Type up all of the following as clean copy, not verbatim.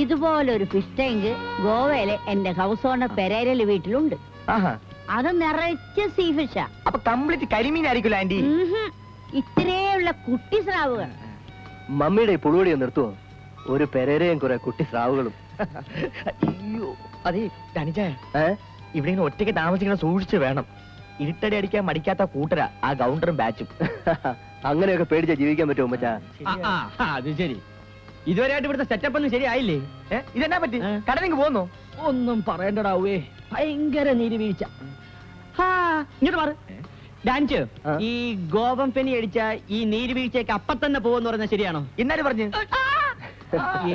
ഇതുപോലൊരു fish tank ഗോവയിലെ എന്റെ ഹൗസ് ഓണർ പെരേരല് വീട്ടിലുണ്ട്. അത് നിറച്ച് സീ ഫിഷാ. അപ്പൊ കംപ്ലീറ്റ് കരിമീനായിരിക്കും ആന്റി. ഇത്രയുള്ള കുട്ടി സ്രാവുകൾ. മമ്മിയുടെ പുളുവടി നിർത്തുവോ? ഒരു പെരേരയും കുറെ കുട്ടി സ്രാവുകളും. അയ്യോ അതെ ധനിജ, ഇവിടെ ഇങ്ങനെ ഒറ്റയ്ക്ക് താമസിക്കണം, സൂക്ഷിച്ചു വേണം. ഇരുട്ടടി അടിക്കാൻ മടിക്കാത്ത കൂട്ടരാ ആ ഗൗണ്ടറും ബാച്ചും. അങ്ങനെയൊക്കെ പേടിച്ചാ ജീവിക്കാൻ പറ്റുമോ മച്ചാ? അത് ശരി. ഇതുവരെയായിട്ട് ഇവിടുത്തെ സെറ്റപ്പ് ഒന്നും ശരിയായില്ലേ? ഇതെന്നാ പറ്റി? കടലിങ് പോന്നോ? ഒന്നും പറയണ്ടടാവേ, ഭയങ്കര നീരുവീഴ്ച. ഇങ്ങോട്ട് മാറ് ഡാൻസ്. ഈ ഗോപം പെനി അടിച്ച ഈ നീരുവീഴ്ചയ്ക്ക് അപ്പ തന്നെ പോവെന്ന് പറഞ്ഞാൽ ശരിയാണോ? ഇന്നാലും പറഞ്ഞു.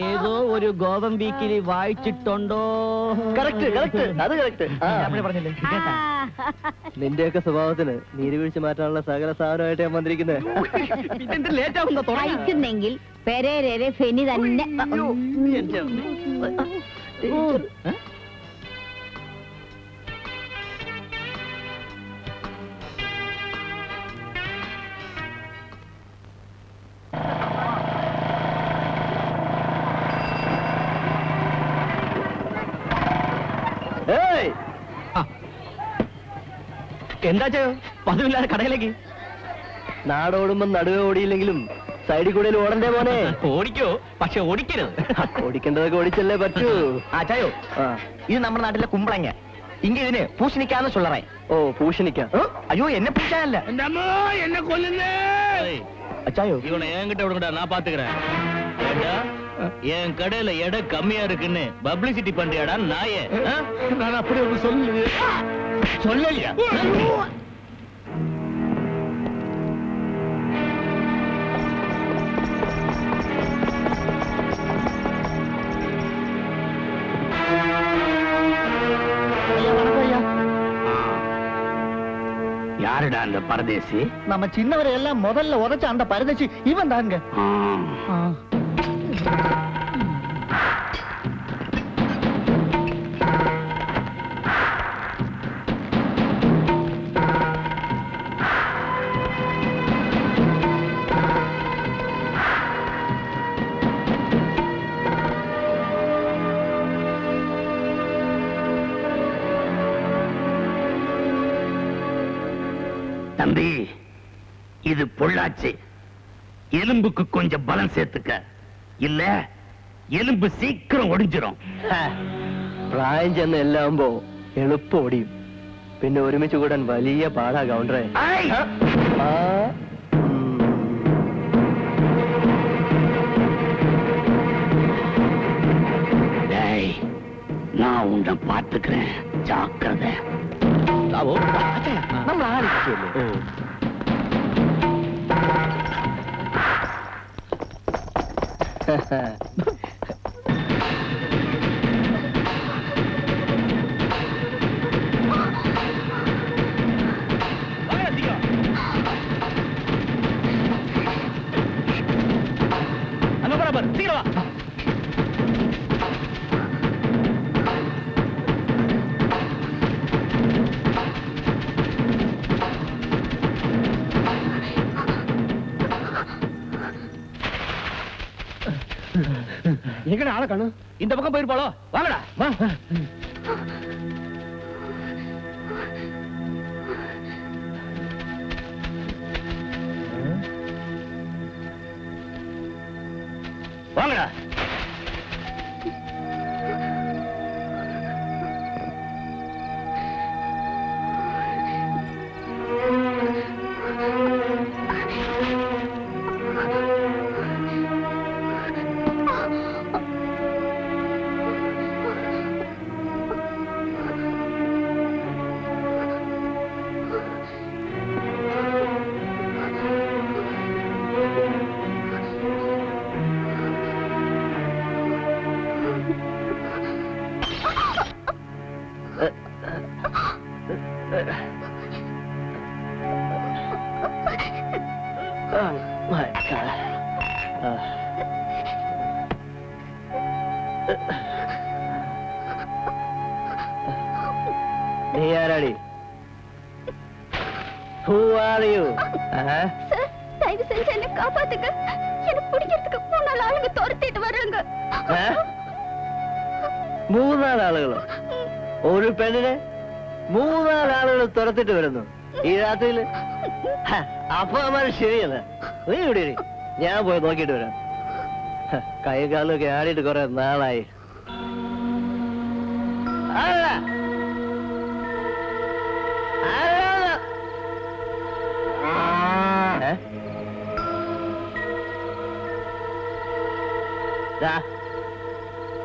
ഏതോ ഒരു ഗോപം വീക്കിലി വായിച്ചിട്ടുണ്ടോ? കറക്റ്റ് കറക്റ്റ്, അത് കറക്റ്റ്. പറഞ്ഞില്ലേ? നിന്റെയൊക്കെ സ്വഭാവത്തിന് നീരുവീഴ്ച മാറ്റാനുള്ള സകല സാധനമായിട്ട് ഞാൻ വന്നിരിക്കുന്നത്. ലേറ്റ് ആവുന്ന അയക്കുന്നെങ്കിൽ പെരേരരെ ഫെനി തന്നെ. എന്താ ചെയ്യോ പതിവില്ലാതെ കടയിലേക്ക്? നാടോടുമ്പോ നടുവേ ഓടിയില്ലെങ്കിലും സൈഡിൽ കൂടെ ഓടണ്ടേ മോനെ? ഓടിക്കോ, പക്ഷെ ഓടിക്കരുത്. ഓടിക്കേണ്ടതൊക്കെ ഓടിച്ചല്ലേ പറ്റൂ. ആച്ചായോ, ഇത് നമ്മുടെ നാട്ടിലെ കുമ്പളങ്ങ. ഇങ്ങ ഇതിന് പൂശണിക്കാന്ന് ചൊല്ലറേ. ഓ പൂശണിക്ക. അയ്യോ എന്നെ പൂശാനല്ല, എന്നെ കൊല്ലുന്നേ. அச்சாயோ இவனை என்கிட்ட விடுங்கடா, நான் பாத்துக்கிறேன். என் கடையில எடை கம்மியா இருக்குன்னு பப்ளிசிட்டி பண்றியாடா நாயே? நான் அப்படி ஒண்ணு சொல்லலையா? யாருடா அந்த பரதேசி? நம்ம சின்னவரை எல்லாம் முதல்ல உதைச்ச அந்த பரதேசி இவன் தாங்க. தம்பி, இது பொள்ளாச்சி. எலும்புக்கு கொஞ்சம் பலம் சேர்த்துக்க, இல்ல എലുമ്പ് സീക്കിരം ഒടിഞ്ഞിരും. പ്രായം ചെന്ന് എല്ലാവുമ്പോ എളുപ്പം ഓടിയും. പിന്നെ ഒരുമിച്ച് കൂടാൻ വലിയ പാടാ കൗണ്ടറേ. நான் உன்னை பார்த்துக்கிறேன், ஜாக்கிரதை. നമ്മൾ ആലോചിച്ചല്ലേ? எங்கடா ஆளை காணோம்? இந்த பக்கம் போயிருப்பாளோ? வாங்கடா வா. வாங்கடா. നീ ആരാടി? Who are you? தயவு செஞ்சு என்ன காப்பாத்துங்க. என்ன பிடிக்கிறதுக்கு முன்னால ஆளுங்க துரத்திட்டு வர்றாங்க. മൂന്നാലാളുകളോ? ഒരു പെണ്ണിനെ മൂന്നാലാളുകൾ തുരത്തിട്ട് വരുന്നു ഈ രാത്രിയില്? അപ്പൊ അവൻ ശരിയല്ല. നീ ഇവിടെ ഇരി. ഞാൻ പോയി നോക്കിയിട്ട് വരാം. കൈ കാലൊക്കെ ആടിയിട്ട് കുറെ നാളായി. അല്ല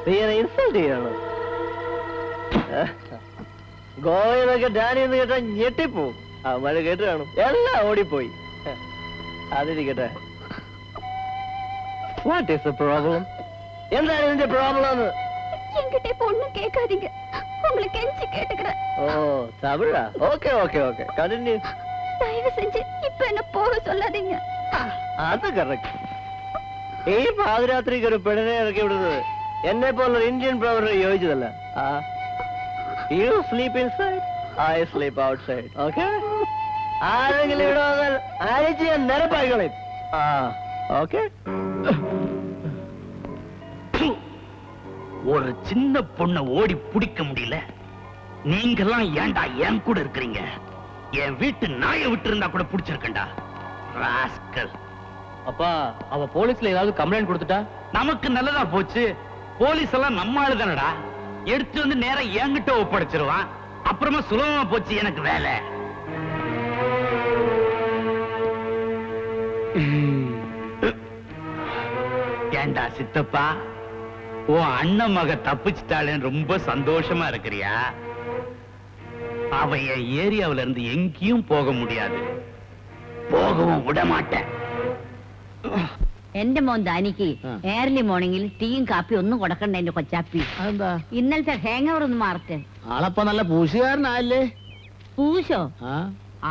നീ എന്നെ ഇൻസൾട്ട് ചെയ്യണോ? ഗോവയിലൊക്കെ ഡാനി എന്ന് കേട്ടാ ഞെട്ടിപ്പോവും. അവന്മാര് കേട്ട് കാണും, എല്ലാം ഓടിപ്പോയി. അതിരിക്കട്ടെ. What is the problem? എന്താണ് ഇതിന്റെ പ്രോബ്ലം? என்கிட்ட இப்ப ஒண்ணும் கேட்காதீங்க. உங்களை கெஞ்சி கேட்டுக்கிறேன். ഓ തമിഴാ? Okay okay okay, continue. தயவு செஞ்சு இப்ப என்ன போக சொல்லாதீங்க. അത് കറക്റ്റ്. ഈ പാതിരാത്രിക്ക് ഒരു പെണ്ണിനെ ഇറക്കി വിടുന്നത് എന്നെ പോലൊരു ഇന്ത്യൻ പ്രവർ യോജിച്ചതല്ല. You sleep inside, I sleep outside. Okay? ആരെങ്കിലും ഇവിടെ വന്നാൽ അഴിച്ച് ഞാൻ നിരപ്പായിക്കളയും. ഓക്കെ? ஒரு சின்ன பொண்ண ஓடி பிடிக்க முடியல. நீங்கெல்லாம் ஏன்டா என் கூட இருக்கிறீங்க? என் வீட்டு நாயை விட்டு இருந்தா கூட பிடிச்சிருக்கேன்டா. ராஸ்கல். அப்பா, அவ போலீஸ்ல ஏதாவது கம்ப்ளைண்ட் கொடுத்துட்டா? நமக்கு நல்லதா போச்சு. போலீஸ் எல்லாம் நம்ம ஆளுதானடா. எடுத்து வந்து நேரா என்கிட்ட ஒப்படைச்சிருவான். அப்புறமா சுலபமா போச்சு எனக்கு வேலை. ஏண்டா சித்தப்பா, ஓ அண்ணன் மக தப்பிச்சிட்டாளேன்னு ரொம்ப சந்தோஷமா இருக்கிறியா? அவ என் ஏரியாவில இருந்து எங்கேயும் போக முடியாது, போகவும் விட மாட்டேன். എന്റെ മോൻ ദാനിക്ക് ഏർലി മോർണിംഗിൽ ടീയും കാപ്പിയും ഒന്നും കൊടുക്കണ്ട എന്റെ കൊച്ചാപ്പി. അതെന്താ? ഇന്നലത്തെ ഹാങ് ഓവർ ഒന്ന് മാറട്ടെ. ആളപ്പ നല്ല പൂശുകാരനല്ലേ? പൂശോ?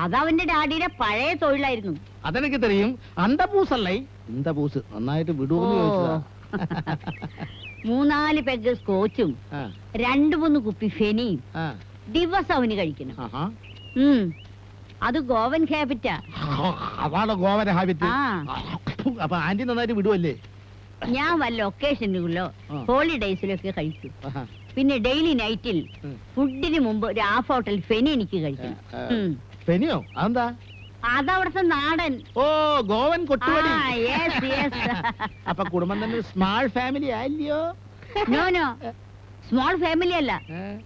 അതവന്റെ ഡാഡിയുടെ പഴയ തൊഴിലായിരുന്നു. അതെനിക്ക് തെരിയും. അന്ത പൂസല്ലേ? ഇന്ത പൂസ് നന്നായിട്ട് വിടുവെന്ന് ചോദിച്ചതാ. 3-4 പെഗ് സ്കോച്ചും 2-3 കുപ്പി ഫെനിയും ദിവസം അവന് കഴിക്കണം. അത് ഗോവൻ ഹാബിറ്റാ. അതാണ് ഗോവൻ ഹാബിറ്റ്. അപ്പൊ ആന്റി നന്നായിട്ട് വിടുവല്ലേ? ഞാൻ വല്ല ഒക്കേഷനുകളിലോ ഹോളിഡേയ്സിലൊക്കെ കഴിക്കും. പിന്നെ ഡെയിലി നൈറ്റിൽ ഫുഡിന് മുമ്പ് ഒരു ഹാഫ് ഹോട്ടൽ ഫെനി എനിക്ക് കഴിക്കണം. ഫെനിയോ? അതെന്താ? അതവിടുത്തെ നാടൻ. ഓ, ഗോവൻ കൊട്ടുപടി. അപ്പൊ കുടുംബം തന്നെ സ്മാൾ ഫാമിലി ആയില്ലയോ? നോ, സ്മോൾ ഫാമിലി അല്ല.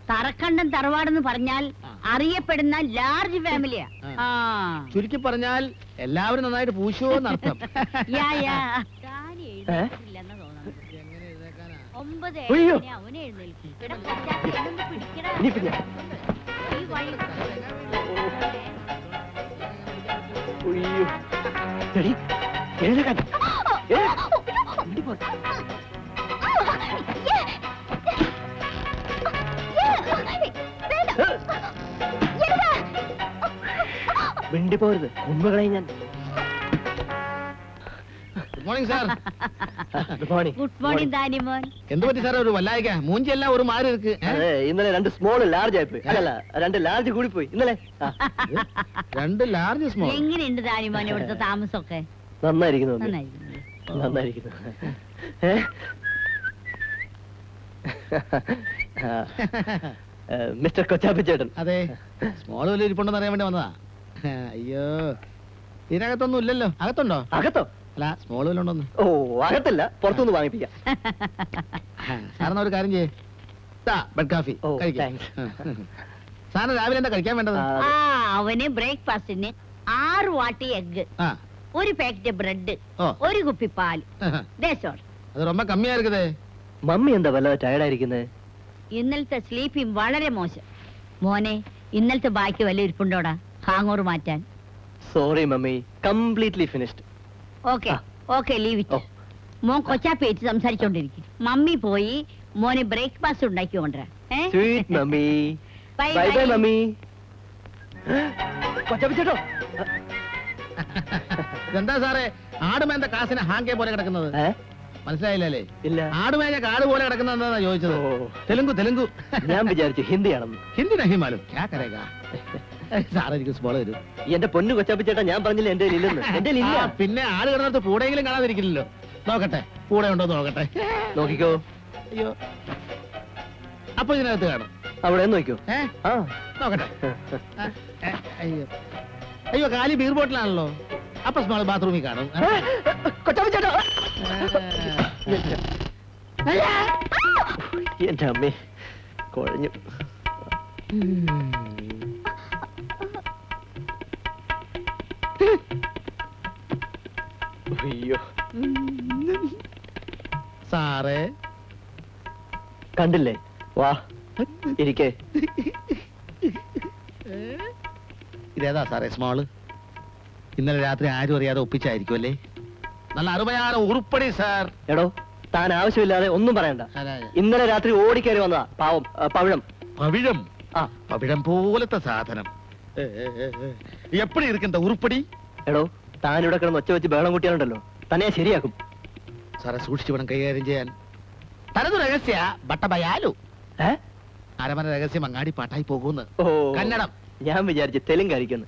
തറക്കണ്ടൻ തറവാടെന്ന് പറഞ്ഞാൽ അറിയപ്പെടുന്ന ലാർജ് ഫാമിലിയാ. ചുരുക്കി പറഞ്ഞാൽ എല്ലാവരും നന്നായിട്ട് പൂശുവോന്നർത്ഥം. അവനെ എഴുന്നേൽക്കും. മിണ്ടി പോരുത്, കൊന്നുകളയും ഞാൻ. Good morning sir. Good morning. Good morning ദാനിമോൻ. എന്ത് പറ്റി സാർ? ഒരു വല്ലായിക്ക മൂഞ്ചി എല്ലാം ഒരു മാറി ഇருக்கு. ഇന്നലെ 2 സ്മോൾ ലാർജ് ആയിപ്പോയി. അല്ല, 2 ലാർജ് കൂടി പോയി ഇന്നലെ. 2 ലാർജ് സ്മോൾ. എങ്ങനെയുണ്ട് ദാനിമോൻ ഇവിടുത്തെ താമസമൊക്കെ? നന്നായിരിക്കുന്നു. നന്നായിരിക്കുന്നു. മിസ്റ്റർ കൊച്ചാപ്പി ചേട്ടൻ. അതെ, സ്മോൾ വലിയ ഇരിപ്പുണ്ടെന്ന് അറിയാൻ വേണ്ടി വന്നതാ. അയ്യോ, ഇതിനകത്തൊന്നും ഇല്ലല്ലോ. അകത്തുണ്ടോ? അകത്തോ? അല്ല, സ്മോൾ വല്ല ഉണ്ടോന്ന്. ഓ, അകത്തില്ല, പുറത്തുനിന്ന് വാങ്ങിപ്പിക്കാം. സാറിന് ഒരു കാര്യം ചെയ്യേ, ബെഡ് കാഫി കഴിക്കാം. സാറിന് രാവിലെ എന്താ കഴിക്കാൻ വേണ്ടത്? അവന് ബ്രേക്ക്ഫാസ്റ്റിന് 6 വാട്ടി എഗ്, 1 പാക്കറ്റ് ബ്രെഡ്, 1 കുപ്പി പാൽ. അത് ரொம்ப കമ്മിയാ இருக்குதே. മമ്മി എന്താ വല്ലാതെ ടയർഡായിരിക്കുന്നത്? ഇന്നലത്തെ സ്ലീപ്പിംഗ് വളരെ മോശം. മോനെ, ഇന്നലത്തെ ബാക്കി വല്ല ഇരിപ്പുണ്ടോടാ ഹാങ് ഓവർ മാറ്റാൻ? Sorry mummy, completely finished. Okay, leave it. മോൻ കൊച്ചാപ്പേറ്റ് സംസാരിച്ചോണ്ടിരിക്കും. മമ്മി പോയി മോനെ ബ്രേക്ക്ഫാസ്റ്റ് ഉണ്ടാക്കി കൊണ്ടുവരാം. Sweet mummy. Bye bye mummy. കൊച്ചാപ്പി ചേട്ടോ, എന്താ സാറേ ആടുമേന്ത കാസിന് ഹാങ്കെ പോലെ കിടക്കുന്നത്? മനസ്സിലായില്ലേ? ഇല്ല. ആടുമേഞ്ഞ കാട് പോലെ കിടക്കുന്ന എന്താ ചോദിച്ചത്? തെലുങ്കു. ഞാൻ വിചാരിച്ചു ഹിന്ദിയാണെന്ന്. ഹിന്ദി നഹിമാലും സാറേ എനിക്ക് സ്മോൾ തരൂ. എന്റെ പൊന്നു കൊച്ചാപ്പി ചേട്ടാ, ഞാൻ പറഞ്ഞില്ല എന്റെ ഇല്ലെന്ന്. എന്റെ ഇല്ല. പിന്നെ ആട് കിടന്നിട്ട് പൂടെയെങ്കിലും കാണാതിരിക്കില്ലല്ലോ. നോക്കട്ടെ, പൂടെ ഉണ്ടോ നോക്കട്ടെ. നോക്കിക്കോ. അയ്യോ, അപ്പൊ ഇതിനകത്ത് കാണും. അവിടെ നോക്കൂ. ആ നോക്കട്ടെ. അയ്യോ അയ്യോ, കാലി ബീർ ബോട്ടിലാണല്ലോ. അപ്പൊ സ്മാൾ ബാത്റൂമിൽ കാണും. കൊച്ചാപ്പിച്ചേട്ടാ. എന്റെ അമ്മേ കുഴഞ്ഞു. അയ്യോ സാറേ കണ്ടില്ലേ? വാ ഇരിക്കേ. ഇതേതാ സാറേ സ്മോള്? ഇന്നലെ രാത്രി ആരും അറിയാതെ ഒപ്പിച്ചായിരിക്കും അല്ലേ? നല്ല അറുപയാറ് ഉറുപ്പടി സാർ. എടോ താൻ ആവശ്യമില്ലാതെ ഒന്നും പറയണ്ട. ഇന്നലെ രാത്രി ഓടിക്കയറി വന്നതാ പാവം പവിഴം. പവിഴം? ആ പവിഴം പോലത്തെ സാധനം. എപ്പടി ഇരിക്കണ്ട ഉറുപ്പടി? എടോ താൻ ഇവിടെ കിടന്ന് ഒച്ച വെച്ച് ബഹളം കൂട്ടിയാലുണ്ടല്ലോ തന്നെ ശരിയാക്കും. സാറെ സൂക്ഷിച്ചു വേണം കൈകാര്യം ചെയ്യാൻ. തനത് രഹസ്യ ബട്ടബയാലു. അരമന രഹസ്യം അങ്ങാടി പാട്ടായി പോകുന്നു. ഓ കന്നഡം. ഞാൻ വിചാരിച്ചു തെലുങ്കായിരിക്കുന്നു.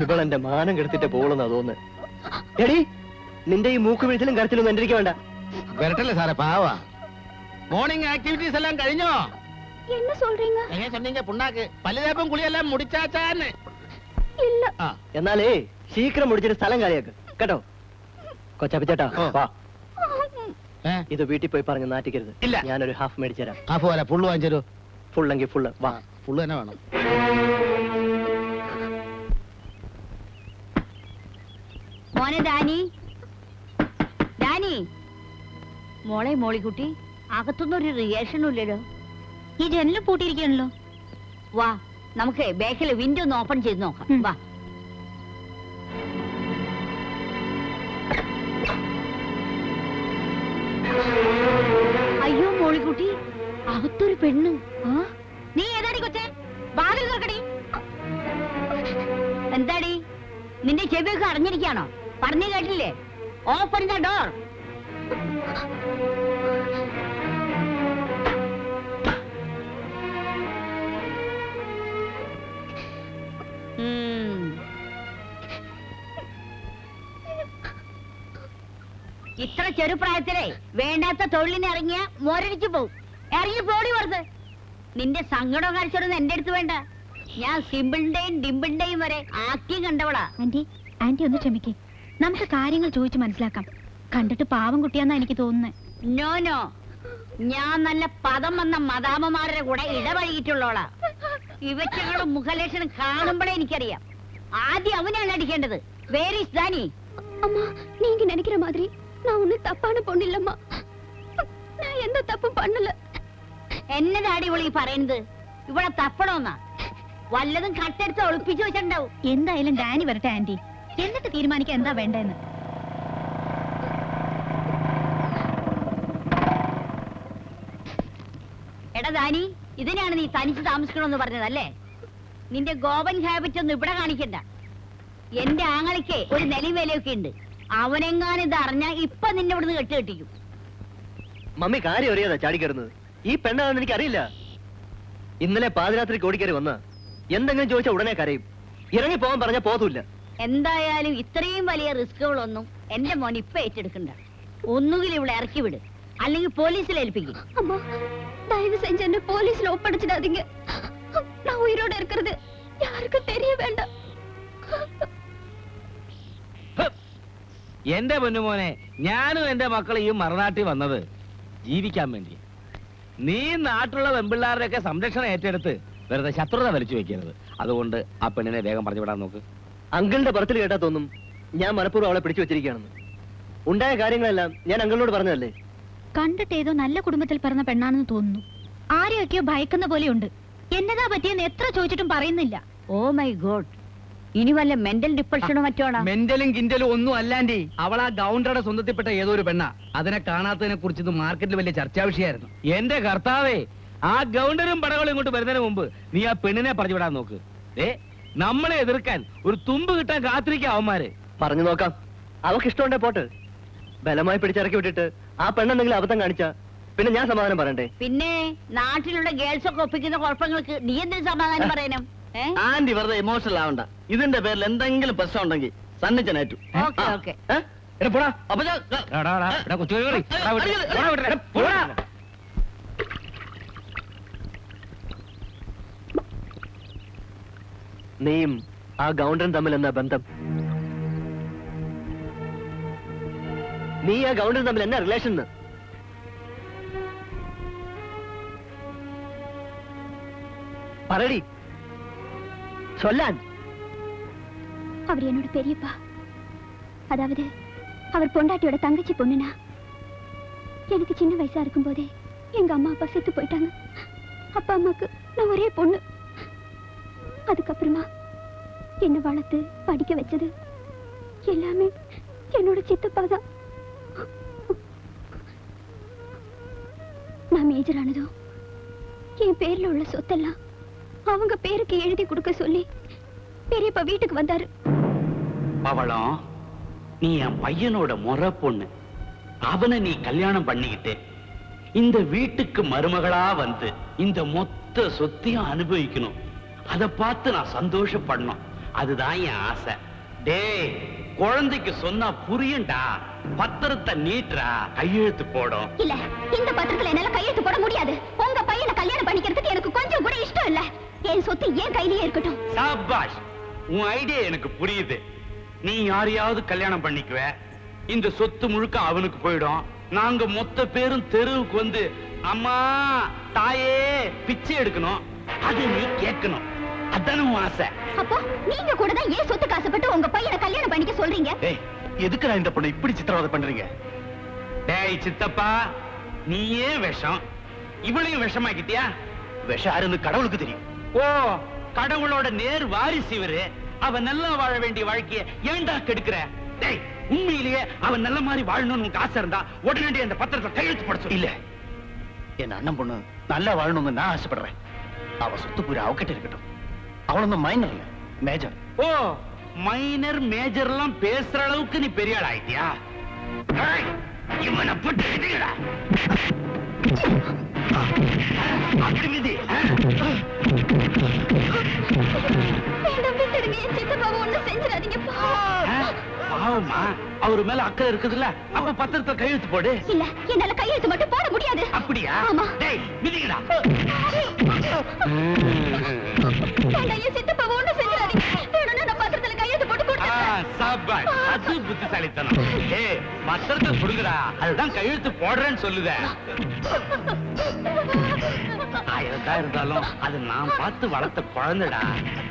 ഇവളെന്റെ മാനം കെടുത്തിട്ട് പോകുന്ന തോന്നുന്നു. എടി നിന്റെ ഈ മൂക്ക് വീഴ്ചയിലും കരച്ചിലൊന്നും എന്റെ വേണ്ട. വരട്ടല്ലേ സാറേ പാവാ. മോർണിംഗ് ആക്ടിവിറ്റീസ് എല്ലാം കഴിഞ്ഞോ? என்ன சொல்றீங்க? എങ്ങനെ சொன்னீங்க പുണ്ണാക്ക്? പല്ലുതേപ്പും കുളിയെല്ലാം മുടിച്ചാച്ചാന്ന്. இல்ல. എന്നാലേ ശീഘ്രം മുടിച്ചിട്ട് സ്ഥലം കാലിയാക്ക് കേട്ടോ. കൊച്ചാപ്പിച്ചേട്ടാ വാ. ഇത് വീട്ടിൽ പോയി പറഞ്ഞ് നാറ്റിക്കരുത്. ഇല്ല. ഞാനൊരു ഹാഫ് മേടിച്ചു തരാം. ഹാഫ് പോലെ ഫുള്ള് വാങ്ങിച്ചു. ഫുള്ളെങ്കിൽ ഫുള്ള്. വാ. ഫുള്ള് തന്നെ വേണം. മോനെ ഡാനി, ഡാനി. മോളെ മോളിക്കുട്ടി, അകത്തൊന്നും ഒരു റിയാക്ഷനും ഇല്ലല്ലോ. ഈ ജനല് പൂട്ടിയിരിക്കണല്ലോ. വാ നമുക്ക് ബാക്കിലെ വിൻഡോ ഒന്ന് ഓപ്പൺ ചെയ്ത് നോക്കാം. വാ. അയ്യോ മോളിക്കുട്ടി, അകത്തൊരു പെണ്ണ്. നീ ഏതാടി കൊച്ചേ? വാതിൽ തുറക്കടി. എന്താടി നിന്റെ ചെവിയൊക്കെ അറിഞ്ഞിരിക്കാണോ? പറഞ്ഞു കേട്ടില്ലേ? Open the door. ഇത്ര ചെറുപ്രായത്തിലെ വേണ്ടാത്ത തൊഴിലിന് ഇറങ്ങിയ മോരടിച്ചു പോവും. ഇറങ്ങി പോടി പുറത്ത്. നിന്റെ സങ്കടം കാണിച്ചൊന്നും എന്റെ അടുത്ത് വേണ്ട. ഞാൻ സിമ്പിളിന്റെയും ഡിമ്പിളിന്റെയും വരെ ആക്ടിങ് കണ്ടവളാ. ആന്റി ആന്റി ഒന്ന് ക്ഷമിക്കേ, നമുക്ക് കാര്യങ്ങൾ ചോദിച്ചു മനസ്സിലാക്കാം. കണ്ടിട്ട് പാവം കുട്ടിയാന്നാ എനിക്ക് തോന്നുന്നത്. നോ നോ, ഞാൻ നല്ല പദം വന്ന മദാമ്മമാരുടെ കൂടെ ഇടപഴകിയിട്ടുള്ളോളാ. ഇവറ്റകളുടെ മുഖലക്ഷണം കാണുമ്പോഴേ എനിക്കറിയാം. ആദ്യം അവനാണ് അടിക്കേണ്ടത്. Where is Dani? அம்மா நீங்க நினைக்கிற மாதிரி நான் ஒண்ணு தப்பான பொண்ணு இல்லம்மா. நான் எந்த தப்பும் பண்ணல. എന്നതാടി ഇവളീ പറയുന്നത്? ഇവിടെ തപ്പണമെന്നാ? വല്ലതും കട്ടെടുത്ത് ഒളിപ്പിച്ചു വെച്ചിട്ടുണ്ടാവും. എന്തായാലും ഡാനി വരട്ടെ ആന്റി, എന്നിട്ട് തീരുമാനിക്കാൻ എന്താ വേണ്ടെന്ന്. എടാ ദാനി, ഇതിനാണ് നീ തനിച്ച് താമസിക്കണമെന്ന് പറഞ്ഞതല്ലേ? നിന്റെ ഗോപൻ ഹാബിറ്റ് ഒന്നും ഇവിടെ കാണിക്കണ്ട. എന്റെ ആങ്ങളിക്ക് ഒരു നെലിവേലയൊക്കെ ഉണ്ട്. അവനെങ്ങാനും ഇത് അറിഞ്ഞാ ഇപ്പൊ നിന്നെ ഇവിടുന്ന് കെട്ടിക്കും. മമ്മി കാര്യം അറിയാതാ ചാടിക്കയറുന്നത്. ഈ പെണ്ണാണെന്ന് എനിക്ക് അറിയില്ല. ഇന്നലെ പാതിരാത്രി കോടിക്കയറി വന്ന എന്തെങ്കിലും ചോദിച്ചാൽ ഉടനെ കരയും. ഇറങ്ങി പോകാൻ പറഞ്ഞാൽ പോതൂല്ല. എന്തായാലും ഇത്രയും വലിയ റിസ്കുകളൊന്നും എന്റെ മോൻ ഇപ്പൊ ഏറ്റെടുക്കണ്ട. ഒന്നുകിൽ ഇവിടെ ഇറക്കി വിട്, അല്ലെങ്കിൽ പോലീസിൽ ഏൽപ്പിക്കും. அம்மா தயவு செஞ்சு என்ன போலீஸ்ல ஒப்படைச்சிடாதீங்க. நான் உயிரோட இருக்கிறது யாருக்கும் தெரிய வேண்டாம். എന്റെ പൊന്നുമോനെ, ഞാനും എന്റെ മക്കളെയും മറുനാട്ടിൽ വന്നത് ജീവിക്കാൻ വേണ്ടി. നീ നാട്ടിലുള്ള വെമ്പിള്ളാരുടെയൊക്കെ സംരക്ഷണം ഏറ്റെടുത്ത് വെറുതെ ശത്രുത വലിച്ചു വെക്കരുത്. അതുകൊണ്ട് ആ പെണ്ണിനെ വേഗം പറഞ്ഞു വിടാൻ നോക്ക്. അങ്കിളിന്റെ പറത്തിൽ കേട്ടാ തോന്നും ഞാൻ മനഃപൂർവ്വം അവളെ പിടിച്ചു വെച്ചിരിക്കുകയാണെന്ന്. ഉണ്ടായ കാര്യങ്ങളെല്ലാം ഞാൻ അങ്കിളിനോട് പറഞ്ഞതല്ലേ. കണ്ടിട്ട് ഏതോ നല്ല കുടുംബത്തിൽ പിറന്ന പെണ്ണാണെന്ന് തോന്നുന്നു. ആരെയൊക്കെയോ ഭയക്കുന്ന പോലെയുണ്ട്. എന്നതാ പറ്റിയെന്ന് എത്ര ചോദിച്ചിട്ടും പറയുന്നില്ല. ഓ മൈ ഗോഡ്, ഇനി വല്ല മെന്റൽ ഡിപ്രഷനോ മറ്റോണോ? മെന്റലും കിന്റലും ഒന്നും അല്ലാണ്ടി അവൾ ആ ഗൗണ്ടറുടെ സ്വന്തത്തിൽപ്പെട്ട ഏതോ ഒരു പെണ്ണ. അതിനെ കാണാത്തതിനെ കുറിച്ച് മാർക്കറ്റിൽ വലിയ ചർച്ചാ വിഷയമായിരുന്നു. എന്റെ കർത്താവേ, ആ ഗൗണ്ടറും പടകളും ഇങ്ങോട്ട് വരുന്നതിന് മുമ്പ് നീ ആ പെണ്ണിനെ പറഞ്ഞു വിടാൻ നോക്ക്. നമ്മളെ എതിർക്കാൻ ഒരു തുമ്പ് കിട്ടാൻ കാത്തിരിക്കുക അവന്മാര്. പറഞ്ഞു നോക്കാം. അവക്ക് ഇഷ്ടമുണ്ടേ പോട്ട്. ബലമായി പിടിച്ചിറക്കി വിട്ടിട്ട് ആ പെണ്ണെന്തെങ്കിലും അബദ്ധം കാണിച്ചാ പിന്നെ ഞാൻ സമാധാനം പറയണ്ടേ? പിന്നെ നാട്ടിലുള്ള ഗേൾസ് ഒക്കെ ഒപ്പിക്കുന്ന കുഴപ്പങ്ങൾക്ക് നീ എന്തിനു സമാധാനം പറയണം? ആന്റി വെറുതെ ഇമോഷണൽ ആവണ്ട. ഇതിന്റെ പേരിൽ എന്തെങ്കിലും പ്രശ്നം ഉണ്ടെങ്കിൽ സന്നിച്ചനേറ്റു. Okay okay. നീയും ആ ഗൗണ്ടറും തമ്മിൽ എന്താ ബന്ധം? നീ ആ ഗൗണ്ടറും തമ്മിൽ എന്നാ റിലേഷൻ? പറയടി, ചൊല്ലാൻ. அவர் என்னோட பெரியப்பா. அதாவது அவர் பொண்டாட்டியோட தங்கச்சி பொண்ணுனா. எனக்கு சின்ன வயசா இருக்கும் போதே எங்க அம்மா அப்பா செத்து போயிட்டாங்க. அப்பா அம்மாக்கு நான் ஒரே பொண்ணு. அதுக்கப்புறமா என்ன வளர்த்து படிக்க வச்சது எல்லாமே என்னோட சித்தப்பா தான். நான் மேஜர் ஆனதும் என் பேர்ல உள்ள சொத்தெல்லாம் அவங்க பேருக்கு எழுதி கொடுக்க சொல்லி பெரியப்பா வீட்டுக்கு வந்தாரு. பவளம், நீ என் பையனோட முறை பொண்ணு. அவனை நீ கல்யாணம் பண்ணிக்கிட்டு இந்த வீட்டுக்கு மருமகளா வந்து இந்த மொத்த சொத்தையும் அனுபவிக்கணும். அதை பார்த்து நான் சந்தோஷப்படணும். அதுதான் என் ஆசை. டேய், குழந்தைக்கு சொன்னா புரியும்டா. பத்திரத்தை நீட்டுறா, கையெழுத்து போடும். இல்ல, இந்த பத்திரத்துல என்னால கையெழுத்து போட முடியாது. உங்க பையனை கல்யாணம் பண்ணிக்கிறதுக்கு எனக்கு கொஞ்சம் கூட இஷ்டம் இல்ல. என் சொத்து என் கையிலேயே இருக்கட்டும். சாபாஷ், உன் ஐடியா எனக்கு புரியுது. நீ யாரையாவது கல்யாணம் பண்ணிக்குவ, இந்த சொத்து முழுக்க அவனுக்கு போயிடும். நாங்க மொத்த பேரும் தெருவுக்கு வந்து அம்மா தாயே பிச்சை எடுக்கணும். அது நீ கேட்கணும். அதான உன் ஆசை. அப்போ நீங்க கூட தான் ஏன் சொத்து காசுப்பட்டு உங்க பையனை கல்யாணம் பண்ணிக்க சொல்றீங்க? ஏய், எதுக்கு நான் இந்த பொண்ணு இப்படி சித்திரவதை பண்றீங்க? டேய் சித்தப்பா, நீயே விஷம், இவளையும் விஷமாக்கிட்டியா? விஷம் யாருன்னு கடவுளுக்கு தெரியும். ஓ, கடவுளோட நேர் வாரிசு இவரு. அவன் நல்லா வாழ வேண்டிய வாழ்க்கைய ஏன்டா கெடுக்கிற? டேய், உண்மையிலேயே அவன் நல்ல மாதிரி வாழணும்னு உனக்கு ஆசை இருந்தா உடனடியே அந்த பத்திரத்தை கையெழுத்து போட சொல்லு. இல்ல, என் அண்ணன் பொண்ணு நல்லா வாழணும்னு நான் ஆசைப்படுறேன். அவ சொத்து பூரா அவகிட்ட இருக்கட்டும். அவளொன்னும் மைனர் இல்ல, மேஜர். ஓ, மைனர் மேஜர் எல்லாம் பேசுற அளவுக்கு நீ பெரிய ஆள் ஆயிட்டியா? ஏய், இவனை போட்டு எதுக்குடா? அப்படி விதி. வேண்டாம், விட்டுடுங்க. என் சித்தப்பாவை ஒண்ணும் செஞ்சிடாதீங்க. பாவமா, அவரு மேல அக்கறை இருக்குதுல்ல, அப்ப பத்திரத்தை கையெழுத்து போடு. இல்ல, என்னால கையெழுத்து மட்டும் போட முடியாது. அப்படியா? ஆமா. டேய், விதிங்கடா. வேண்டாம், என் சித்தப்பாவை ஒண்ணும் செஞ்சிடாதீங்க. வேணும்னா நான் பத்திரத்துல கையெழுத்து போட்டு கொடுத்துறேன். சாபாஷ், அது புத்திசாலித்தனம். ஏய், பத்திரத்தை கொடுங்கடா, அதுதான் கையெழுத்து போடுறேன்னு சொல்லுத. ஆயிரத்தா இருந்தாலும் அது நான் பார்த்து வளர்த்த குழந்தைடா.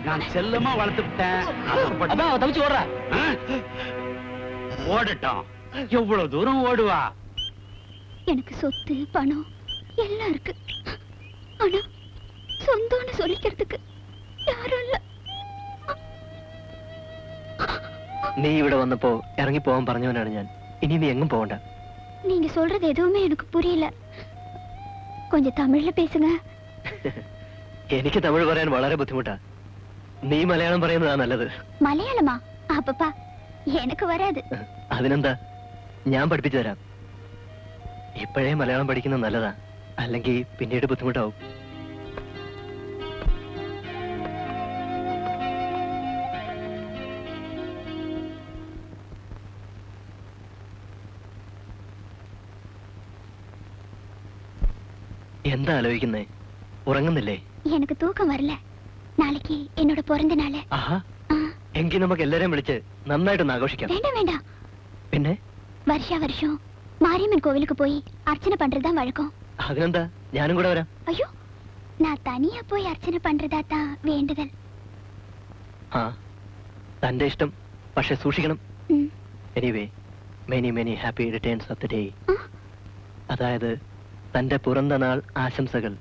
நான் செல்லமா வளர்த்துட்டேன். தவிச்சு ஓடுற. ஓடட்டும், எவ்வளவு தூரம் ஓடுவா? எனக்கு சொத்து பணம் எல்லாம் இருக்கு. ஆனா சொந்தம்னு சொல்லிக்கிறதுக்கு யாரும் இல்ல. നീ ഇവിടെ വന്നപ്പോ ഇറങ്ങി പോവാൻ പറഞ്ഞവനാണ് ഞാൻ. ഇനി നീ എങ്ങും പോകണ്ട. நீங்க சொல்றது எதுவுமே எனக்கு புரியல. கொஞ்சம் தமிழ்ல பேசுங்க. എനിക്ക് തമിഴ് പറയാൻ വളരെ ബുദ്ധിമുട്ടാ. നീ മലയാളം പറയുന്നതാ നല്ലത്. மலையாளமா? அப்பப்பா, எனக்கு வராது. അതിനെന്താ, ഞാൻ പഠിപ്പിച്ചു തരാം. ഇപ്പോഴേ മലയാളം പഠിക്കുന്നത് നല്ലതാ, അല്ലെങ്കിൽ പിന്നീട് ബുദ്ധിമുട്ടാവും. എന്താ ആലോചിക്കുന്നേ? ഉറങ്ങുന്നില്ലേ? எனக்கு தூக்கம் வரல. நாளைக்கு என்னோட பிறந்த நாள். ആഹാ, എങ്കിൽ നമുക്ക് എല്ലാരെയും വിളിച്ച് നന്നായിട്ടൊന്ന് ആഘോഷിക്കാം. வேண்டாம் வேண்டாம். പിന്നെ வருஷா வருஷம் மாரியம்மன் கோவிலுக்கு போய் அர்ச்சனை பண்றதுதான் வழக்கம். അതിനെന്താ, ഞാനും കൂടെ വരാം. ஐயோ, நான் தனியா போய் அர்ச்சனை பண்றதா தான் வேண்டுதல். ആ, തന്റെ ഇഷ്ടം, പക്ഷെ സൂക്ഷിക്കണം. Anyway, many many happy returns of the day. അതായത് തന്റെ പിറന്ന നാൾ ആശംസകൾ.